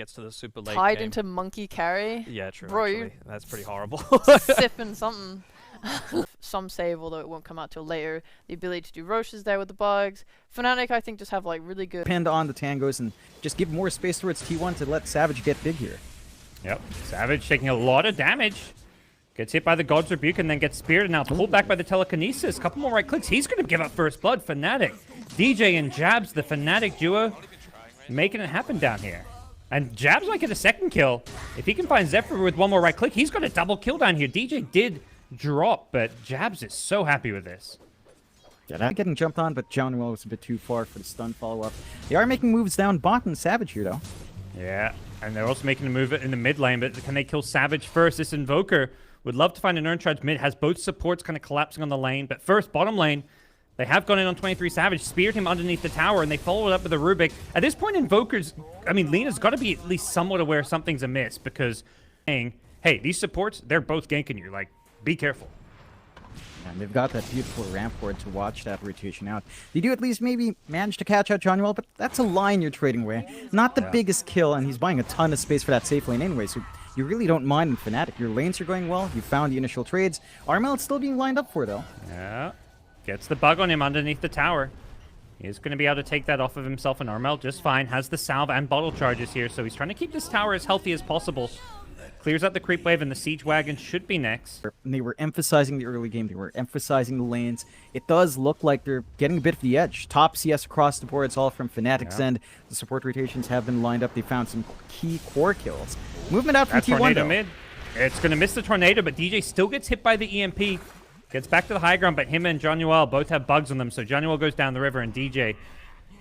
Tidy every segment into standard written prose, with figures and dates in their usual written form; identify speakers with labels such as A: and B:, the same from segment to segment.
A: gets to the super late
B: Tied
A: game.
B: into monkey carry.
A: Yeah, true.
B: Bro,
A: actually. That's pretty horrible.
B: Sipping something. Some save, although it won't come out till later. The ability to do Roches there with the bugs. Fnatic, I think, just have like really good.
C: Depend on the tangos and just give more space towards T1 to let Savage get big here.
D: Yep, Savage taking a lot of damage. Gets hit by the God's Rebuke and then gets speared and now pulled back by the Telekinesis. Couple more right clicks. He's going to give up first blood. Fnatic. DJ and Jabs, the Fnatic duo, making it happen down here. And Jabs might get a second kill. If he can find Zephyr with one more right click, he's got a double kill down here. DJ did drop, but Jabs is so happy with this.
C: Yeah, not getting jumped on, but Johnwell was a bit too far for the stun follow-up. They are making moves down bot and Savage here, though.
D: Yeah, and they're also making a move in the mid lane, but can they kill Savage first? This Invoker would love to find an Urn Charge mid, has both supports kind of collapsing on the lane, but first, bottom lane, they have gone in on 23 Savage, speared him underneath the tower, and they followed up with a Rubik. At this point, Invoker's, I mean, Lena's got to be at least somewhat aware something's amiss, because saying, hey, these supports, they're both ganking you, like, be careful.
C: And they've got that beautiful ramp board to watch that rotation out. They do at least maybe manage to catch out Johnwell, but that's a line you're trading away. Not the biggest kill, and he's buying a ton of space for that safe lane anyway, so you really don't mind in Fnatic. Your lanes are going well, you found the initial trades. Armel is still being lined up for, though.
D: Yeah, gets the bug on him underneath the tower. He's going to be able to take that off of himself, and Armel just fine. Has the salve and bottle charges here, so he's trying to keep this tower as healthy as possible. Clears out the creep wave, and the siege wagon should be next.
C: And they were emphasizing the early game. They were emphasizing the lanes. It does look like they're getting a bit of the edge. Top CS across the board. It's all from Fnatic's end. The support rotations have been lined up. They found some key core kills. Movement out from T1,
D: tornado
C: though.
D: mid. It's going to miss the tornado, but DJ still gets hit by the EMP. Gets back to the high ground, but him and Johnwell both have bugs on them. So Johnwell goes down the river, and DJ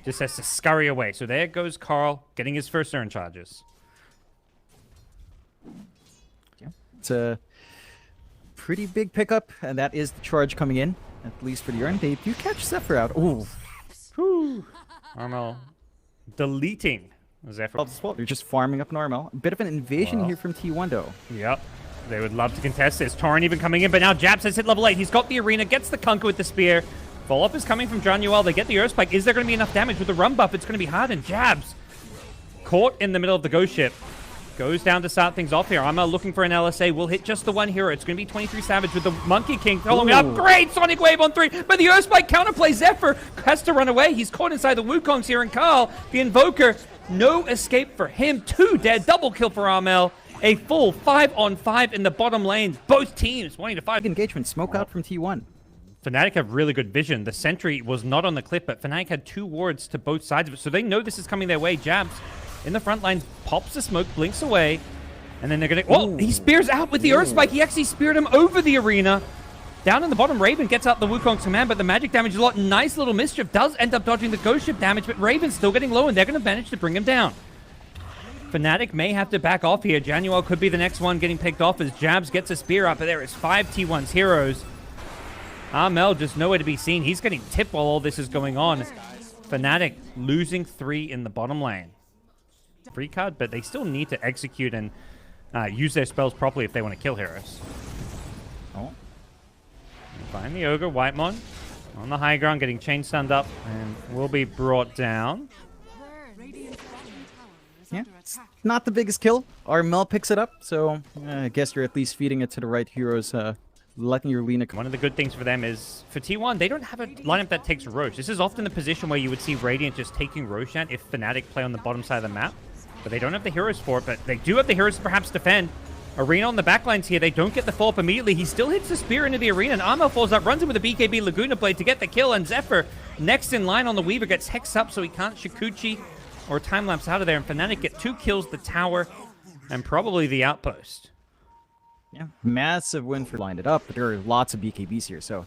D: just has to scurry away. So there goes Carl, getting his first Urn Charges.
C: It's a pretty big pickup, and that is the charge coming in, at least for the Urn. They do catch Zephyr out. Ooh.
D: Whew. Armel deleting Zephyr.
C: They're just farming up an Armel. A bit of an invasion here from T1, though.
D: Yep. They would love to contest this. Torrent even coming in, but now Jabs has hit level 8. He's got the arena, gets the Kunkka with the spear. Follow-up is coming from Johnwell. They get the Earth Spike. Is there going to be enough damage? With the run buff, it's going to be hard, and Jabs caught in the middle of the ghost ship. Goes down to start things off here. Armel looking for an LSA. Will hit just the one hero. It's going to be 23 Savage with the Monkey King following up. Great Sonic Wave on 3. But the Earth Spike counterplay. Zephyr has to run away. He's caught inside the Wukongs here. And Carl, the Invoker, no escape for him. 2 dead. Double kill for Armel. A full 5-on-5 in the bottom lane. Both teams wanting to fight.
C: Engagement. Smoke out from T1.
D: Fnatic have really good vision. The sentry was not on the cliff, but Fnatic had 2 wards to both sides of it. So they know this is coming their way. Jabs in the front line, pops the smoke, blinks away, and then they're going to... Oh, he spears out with the Earth Spike. He actually speared him over the arena. Down in the bottom, Raven gets out the Wukong's command, but the magic damage is a lot. Nice little mischief. Does end up dodging the ghost ship damage, but Raven's still getting low, and they're going to manage to bring him down. Fnatic may have to back off here. Johnwell could be the next one getting picked off as Jabs gets a spear up, but there is 5 T1's heroes. Armel just nowhere to be seen. He's getting tipped while all this is going on. Fnatic losing 3 in the bottom lane. Free card, but they still need to execute and use their spells properly if they want to kill heroes. Oh. Find the Ogre, Whitemon, on the high ground, getting chain stunned up, and will be brought down.
C: Yeah, it's not the biggest kill. Armel picks it up, so I guess you're at least feeding it to the right heroes, letting your Lina come.
D: One of the good things for them is, for T1, they don't have a lineup that takes Roche. This is often the position where you would see Radiant just taking Roshan if Fnatic play on the bottom side of the map. But they don't have the heroes for it, but they do have the heroes to perhaps defend. Arena on the backlines here. They don't get the follow-up immediately. He still hits the spear into the arena, and Armel falls up, runs in with a BKB Laguna Blade to get the kill, and Zephyr, next in line on the Weaver, gets hexed up so he can't Shikuchi or time-lapse out of there, and Fnatic get 2 kills, the tower, and probably the outpost.
C: Yeah, massive win for lined it up, but there are lots of BKBs here, so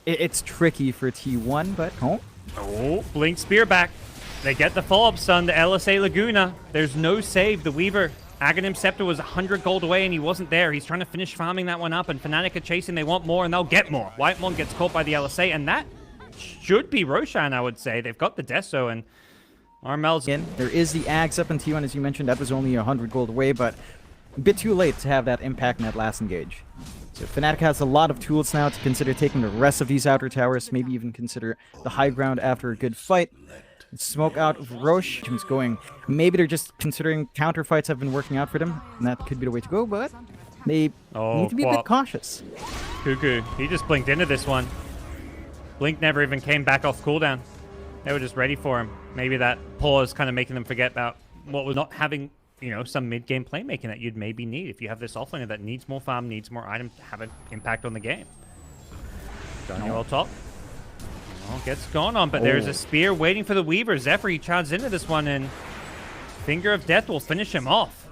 C: it's tricky for T1, but...
D: Oh, blink spear back. They get the follow-up stun, the LSA Laguna. There's no save. The Weaver, Aghanim Scepter was 100 gold away, and he wasn't there. He's trying to finish farming that one up, and Fnatic are chasing. They want more, and they'll get more. Whitemon gets caught by the LSA, and that should be Roshan, I would say. They've got the Deso, and Armel's
C: in. There is the Ags up in T1, as you mentioned. That was only 100 gold away, but a bit too late to have that impact in that last engage. So Fnatic has a lot of tools now to consider taking the rest of these outer towers, maybe even consider the high ground after a good fight. Smoke out of Roche. It's going. Maybe they're just considering counter fights have been working out for them, and that could be the way to go, but they need to be a bit cautious.
D: Cuckoo, he just blinked into this one. Blink never even came back off cooldown. They were just ready for him. Maybe that pause kind of making them forget about what was not having, you know, some mid-game playmaking that you'd maybe need if you have this offlaner that needs more farm, needs more items to have an impact on the game. Daniel top. Oh, gets gone on, but there's a spear waiting for the Weaver. Zephyr, he charges into this one, and Finger of Death will finish him off.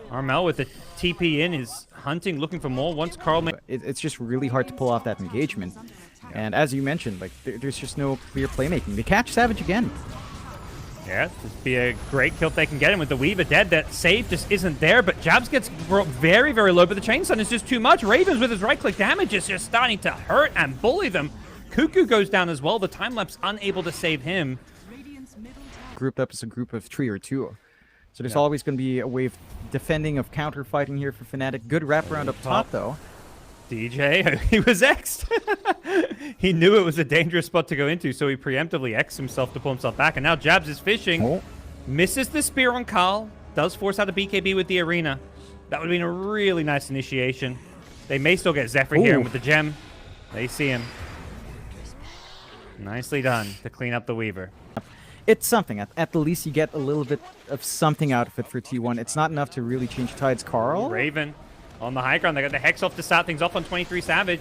D: Armel with the TP in is hunting, looking for more. Once Carl...
C: It's just really hard to pull off that engagement. And as you mentioned, like there's just no clear playmaking. They catch Savage again.
D: Yeah, it'd be a great kill if they can get him with the Weaver dead. That save just isn't there, but Jabs gets brought very, very low, but the Chain Stun is just too much. Ravens with his right-click damage is just starting to hurt and bully them. Cuckoo goes down as well. The time-lapse unable to save him.
C: Grouped up as a group of 3 or 2. So there's always going to be a way of defending, of counter-fighting here for Fnatic. Good wraparound up top, though.
D: DJ, he was X'd. He knew it was a dangerous spot to go into, so he preemptively X'd himself to pull himself back. And now Jabs is fishing. Misses the spear on Carl. Does force out a BKB with the arena. That would have been a really nice initiation. They may still get Zephyr here, and with the gem, they see him. Nicely done to clean up the Weaver.
C: It's something. At the least, you get a little bit of something out of it for T1. It's not enough to really change tides. Carl?
D: Raven on the high ground. They got the Hex off to start things off on 23 Savage.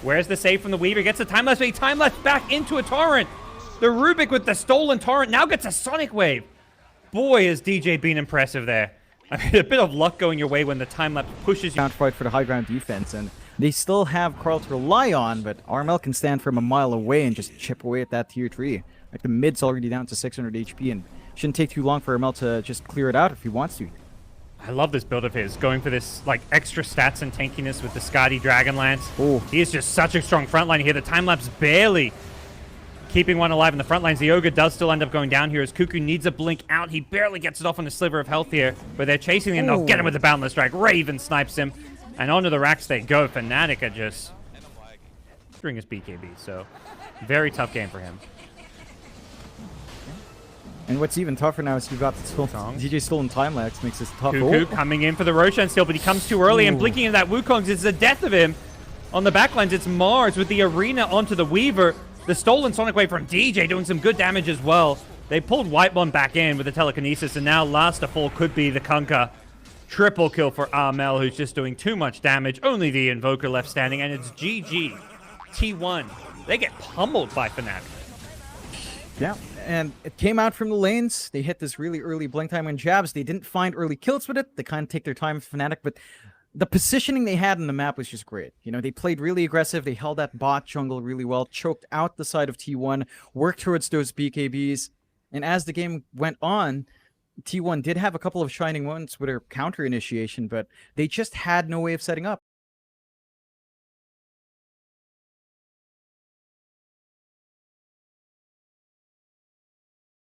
D: Where's the save from the Weaver? Gets a time-lapse, but he time-lapse back into a Torrent. The Rubik with the stolen Torrent now gets a Sonic Wave. Boy, has DJ been impressive there. I mean, a bit of luck going your way when the time-lapse pushes you.
C: Counterfight for the high ground defense, and they still have Carl to rely on, but Armel can stand from a mile away and just chip away at that tier 3. Like, the mid's already down to 600 HP, and shouldn't take too long for Armel to just clear it out if he wants to.
D: I love this build of his, going for this like extra stats and tankiness with the Scotty Dragonlance. He is just such a strong front line here. The time-lapse barely keeping one alive in the front lines. The Ogre does still end up going down here as Cuckoo needs a blink out. He barely gets it off on a sliver of health here, but they're chasing him. They'll get him with the Boundless Strike. Raven snipes him, and onto the racks they go. Fnatic are just doing his BKB, so very tough game for him.
C: And what's even tougher now is you've got DJ stolen time-lapse, makes this tough.
D: Cuckoo coming in for the Roshan steal, but he comes too early and blinking into that Wukong's. It's the death of him. On the backlines, it's Mars with the arena onto the Weaver. The stolen Sonic Wave from DJ doing some good damage as well. They pulled Whitebomb back in with the telekinesis, and now last of all could be the Kunkka. Triple kill for Armel, who's just doing too much damage. Only the Invoker left standing, and it's GG. T1. They get pummeled by Fnatic.
C: Yeah, and it came out from the lanes. They hit this really early blink time on Jabs. They didn't find early kills with it. They kind of take their time with Fnatic, but the positioning they had in the map was just great. You know, they played really aggressive. They held that bot jungle really well, choked out the side of T1, worked towards those BKBs. And as the game went on, T1 did have a couple of shining moments with their counter initiation, but they just had no way of setting up.